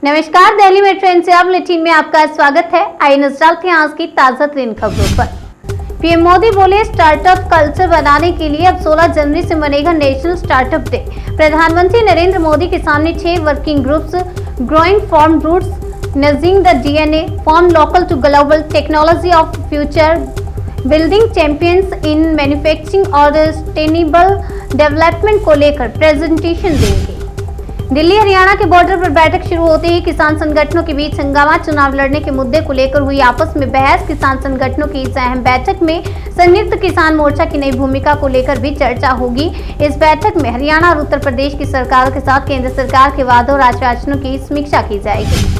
नमस्कार, दिल्ली में ट्रेन से अब बुलेटिन में आपका स्वागत है। आइए नजर डालते हैं आज की ताजा ट्रेन खबरों पर। पीएम मोदी बोले, स्टार्टअप कल्चर बनाने के लिए अब 16 जनवरी से बनेगा नेशनल स्टार्टअप डे। प्रधानमंत्री नरेंद्र मोदी के सामने 6 working groups, growing form roots, nudging the DNA, form local to global, technology of future, building champions in manufacturing और सस्टेनेबल डेवलपमेंट को लेकर प्रेजेंटेशन देंगे। दिल्ली हरियाणा के बॉर्डर पर बैठक शुरू होते ही किसान संगठनों के बीच हंगामा। चुनाव लड़ने के मुद्दे को लेकर हुई आपस में बहस। किसान संगठनों की इस अहम बैठक में संयुक्त किसान मोर्चा की नई भूमिका को लेकर भी चर्चा होगी। इस बैठक में हरियाणा और उत्तर प्रदेश की सरकारों के साथ केंद्र सरकार के वादों और आश्वासनों की समीक्षा की जाएगी।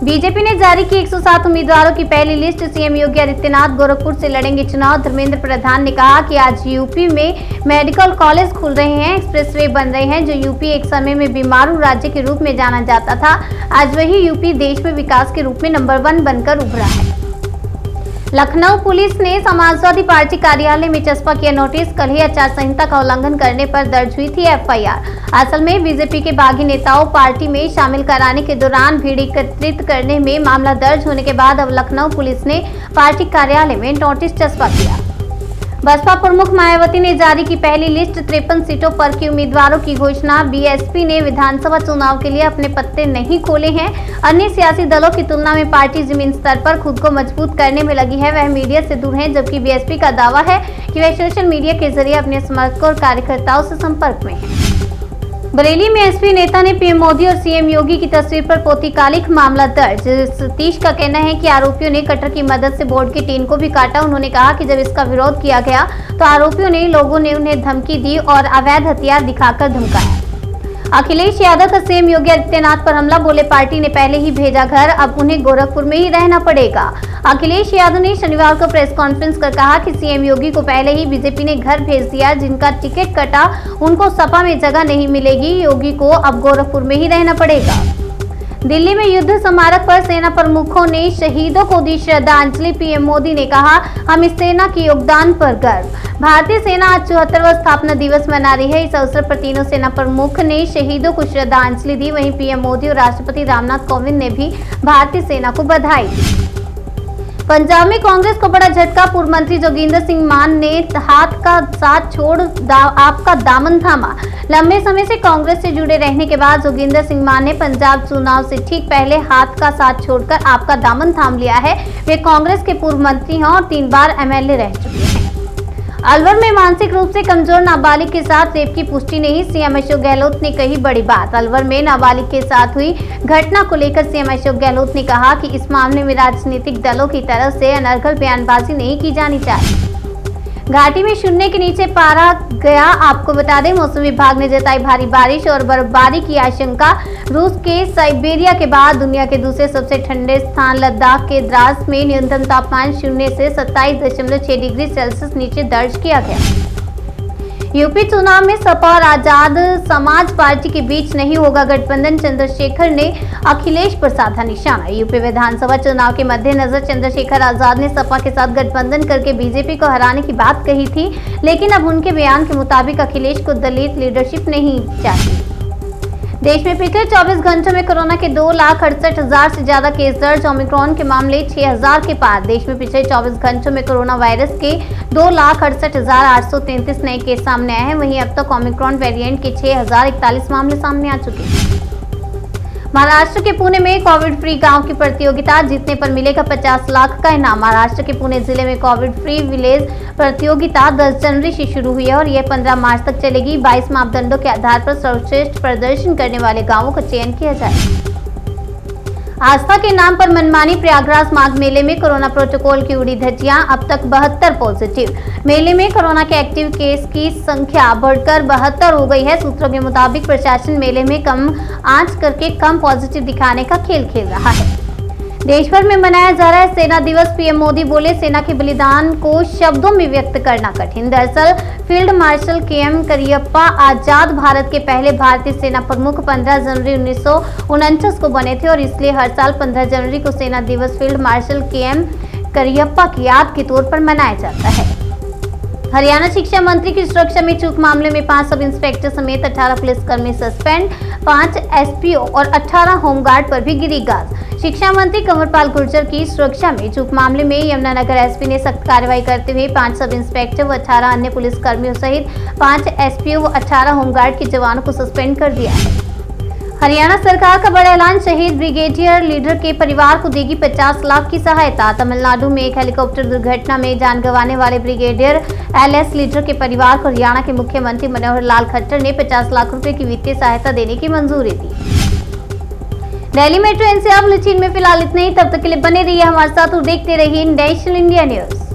बीजेपी ने जारी की 107 उम्मीदवारों की पहली लिस्ट। सीएम योगी आदित्यनाथ गोरखपुर से लड़ेंगे चुनाव। धर्मेंद्र प्रधान ने कहा कि आज यूपी में मेडिकल कॉलेज खुल रहे हैं, एक्सप्रेसवे बन रहे हैं। जो यूपी एक समय में बीमारू राज्य के रूप में जाना जाता था, आज वही यूपी देश में विकास के रूप में नंबर 1 बनकर उभरा है। लखनऊ पुलिस ने समाजवादी पार्टी कार्यालय में चस्पा किया नोटिस। कल ही आचार संहिता का उल्लंघन करने पर दर्ज हुई थी एफआईआर। असल में बीजेपी के बागी नेताओं पार्टी में शामिल कराने के दौरान भीड़ एकत्रित करने में मामला दर्ज होने के बाद अब लखनऊ पुलिस ने पार्टी कार्यालय में नोटिस चस्पा किया। बसपा प्रमुख मायावती ने जारी की पहली लिस्ट। 53 सीटों पर की उम्मीदवारों की घोषणा। बीएसपी ने विधानसभा चुनाव के लिए अपने पत्ते नहीं खोले हैं। अन्य सियासी दलों की तुलना में पार्टी जमीन स्तर पर खुद को मजबूत करने में लगी है। वह मीडिया से दूर है, जबकि बीएसपी का दावा है कि वह सोशल मीडिया के जरिए अपने समर्थकों और कार्यकर्ताओं से संपर्क में है। बरेली में एसपी नेता ने पीएम मोदी और सीएम योगी की तस्वीर पर पोती कालिख, मामला दर्ज। सतीश का कहना है कि आरोपियों ने कटर की मदद से बोर्ड के टीन को भी काटा। उन्होंने कहा कि जब इसका विरोध किया गया तो आरोपियों ने लोगों ने उन्हें धमकी दी और अवैध हथियार दिखाकर धमकाया। अखिलेश यादव का सीएम योगी आदित्यनाथ पर हमला। बोले, पार्टी ने पहले ही भेजा घर, अब उन्हें गोरखपुर में ही रहना पड़ेगा। अखिलेश यादव ने शनिवार को प्रेस कॉन्फ्रेंस कर कहा कि सीएम योगी को पहले ही बीजेपी ने घर भेज दिया। जिनका टिकट कटा उनको सपा में जगह नहीं मिलेगी। योगी को अब गोरखपुर में ही रहना पड़ेगा। दिल्ली में युद्ध स्मारक पर सेना प्रमुखों ने शहीदों को दी श्रद्धांजलि। पीएम मोदी ने कहा, हम इस सेना के योगदान पर गर्व। भारतीय सेना आज 74वां स्थापना दिवस मना रही है। इस अवसर पर तीनों सेना प्रमुख ने शहीदों को श्रद्धांजलि दी। वहीं पीएम मोदी और राष्ट्रपति रामनाथ कोविंद ने भी भारतीय सेना को बधाई दी। पंजाब में कांग्रेस को बड़ा झटका। पूर्व मंत्री जोगिंदर सिंह मान ने हाथ का साथ छोड़ आपका दामन थामा। लंबे समय से कांग्रेस से जुड़े रहने के बाद जोगिंदर सिंह मान ने पंजाब चुनाव से ठीक पहले हाथ का साथ छोड़कर आपका दामन थाम लिया है। वे कांग्रेस के पूर्व मंत्री हैं और 3 बार एमएलए रह चुके हैं। अलवर में मानसिक रूप से कमजोर नाबालिग के साथ रेप की पुष्टि नहीं। सीएम अशोक गहलोत ने कही बड़ी बात। अलवर में नाबालिग के साथ हुई घटना को लेकर सीएम अशोक गहलोत ने कहा कि इस मामले में राजनीतिक दलों की तरफ से अनर्गल बयानबाजी नहीं की जानी चाहिए। घाटी में शून्य के नीचे पारा गया। आपको बता दें, मौसम विभाग ने जताई भारी बारिश और बर्फबारी की आशंका। रूस के साइबेरिया के बाद दुनिया के दूसरे सबसे ठंडे स्थान लद्दाख के द्रास में न्यूनतम तापमान 0 से 27.6 डिग्री सेल्सियस नीचे दर्ज किया गया। यूपी चुनाव में सपा और आजाद समाज पार्टी के बीच नहीं होगा गठबंधन। चंद्रशेखर ने अखिलेश पर साधा निशाना। यूपी विधानसभा चुनाव के मद्देनजर चंद्रशेखर आजाद ने सपा के साथ गठबंधन करके बीजेपी को हराने की बात कही थी, लेकिन अब उनके बयान के मुताबिक अखिलेश को दलित लीडरशिप नहीं चाहिए। देश में पिछले 24 घंटों में कोरोना के 2,68,000 से ज्यादा केस दर्ज। ओमिक्रॉन के मामले 6,000 के पार। देश में पिछले 24 घंटों में कोरोना वायरस के 2,68,833 नए केस सामने आए हैं। वहीं अब तक ओमिक्रॉन वेरिएंट के 6,041 मामले सामने आ चुके हैं। महाराष्ट्र के पुणे में कोविड फ्री गांव की प्रतियोगिता। जीतने पर मिलेगा 50 लाख का इनाम। महाराष्ट्र के पुणे जिले में कोविड फ्री विलेज प्रतियोगिता 10 जनवरी से शुरू हुई है और यह 15 मार्च तक चलेगी। 22 मापदंडों के आधार पर सर्वश्रेष्ठ प्रदर्शन करने वाले गांवों का चयन किया जाएगा। आस्था के नाम पर मनमानी। प्रयागराज माघ मेले में कोरोना प्रोटोकॉल की उड़ी धज्जियां। अब तक 72 पॉजिटिव। मेले में कोरोना के एक्टिव केस की संख्या बढ़कर 72 हो गई है। सूत्रों के मुताबिक प्रशासन मेले में कम आंच करके कम पॉजिटिव दिखाने का खेल खेल रहा है। देश भर में मनाया जा रहा है सेना दिवस। पीएम मोदी बोले, सेना के बलिदान को शब्दों में व्यक्त करना कठिन। दरअसल फील्ड मार्शल केएम करियप्पा आजाद भारत के पहले भारतीय सेना प्रमुख 15 जनवरी 1949 को बने थे और इसलिए हर साल 15 जनवरी को सेना दिवस फील्ड मार्शल केएम करियप्पा की याद के तौर पर मनाया जाता है। हरियाणा शिक्षा मंत्री की सुरक्षा में चूक मामले में 5 सब इंस्पेक्टर समेत 18 पुलिसकर्मी सस्पेंड। 5 एसपीओ और 18 होमगार्ड पर भी गिरी गाज। शिक्षा मंत्री कंवरपाल गुर्जर की सुरक्षा में चूक मामले में यमुनानगर एसपी ने सख्त कार्रवाई करते हुए 5 सब इंस्पेक्टर व 18 अन्य पुलिस कर्मियों सहित 5 एसपीओ व 18 होमगार्ड के जवानों को सस्पेंड कर दिया है। हरियाणा सरकार का बड़ा ऐलान, शहीद ब्रिगेडियर लीडर के परिवार को देगी 50 लाख की सहायता। तमिलनाडु में एक हेलीकॉप्टर दुर्घटना में जान गंवाने वाले ब्रिगेडियर एलएस लीडर के परिवार को हरियाणा के मुख्यमंत्री मनोहर लाल खट्टर ने 50 लाख रुपए की वित्तीय सहायता देने की मंजूरी दी। दिल्ली मेट्रो एनसीआर बुलेटिन में फिलहाल इतना ही। तब तक के लिए बने रहिए हमारे साथ और देखते रहिए नेशनल इंडिया न्यूज।